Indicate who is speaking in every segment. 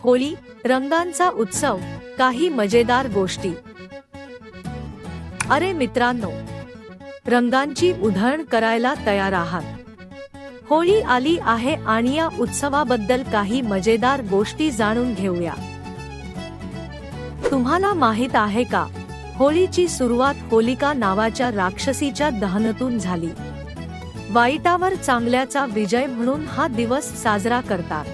Speaker 1: होळी, रंगांचा उत्सव, काही मजेदार गोष्टी। अरे मित्रांनो, रंगांची उधळण करायला तयार आहात? होळी आली आहे आणि या उत्सवाबद्दल काही मजेदार गोष्टी जाणून घेऊया। तुम्हाला माहित आहे का, होळीची सुरुवात होलिका नावाच्या राक्षसीच्या दहनातून झाली। वाईटावर चांगल्याचा विजय म्हणून हा दिवस साजरा करतात।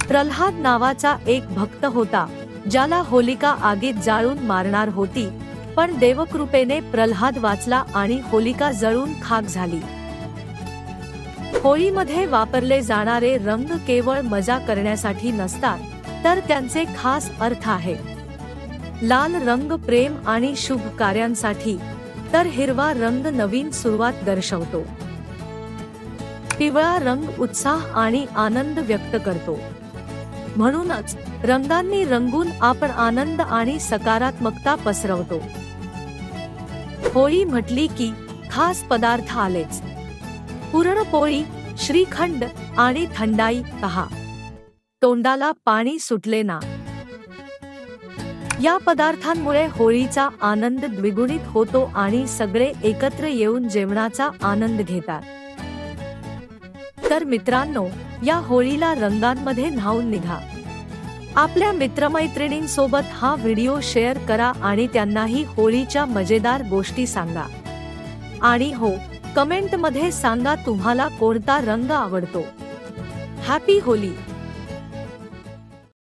Speaker 1: प्रल्हाद नावाचा एक भक्त होता, ज्याला होलिका आगीत जाळून मारणार होती, पण देवकृपेने प्रल्हाद वाचला आणि होलिका जळून खाक झाली। होळीमध्ये वापरले जाणारे रंग केवळ मजा करण्यासाठी नसतात, तर त्यांचे खास अर्थ आहे। लाल रंग प्रेम आणि शुभ कार्यांसाठी, तर हिरवा रंग नवीन सुरुवात दर्शवतो। पिवळा रंग उत्साह आणि आनंद व्यक्त करतो। म्हणूनच रंगांनी रंगून आपण आनंद आणि सकारात्मकता पसरवतो। होळी म्हटली की खास पदार्थ आलेच। पुरणपोळी, श्रीखंड आणि थंडाई, पहा तोंडाला पाणी सुटले ना। या पदार्थांमुळे होळीचा आनंद द्विगुणित होतो आणि सगळे एकत्र येऊन जेवणाचा आनंद घेतात। तर मित्रांनो, या होळीला रंगांमध्ये न्हाऊन निघा। आपल्या मित्रमैत्रिणींसोबत हा व्हिडिओ शेअर करा आणि त्यांनाही होळीच्या मजेदार गोष्टी सांगा। आणि हो, कमेंटमध्ये सांगा तुम्हाला कोणता रंग आवडतो। Happy Holy.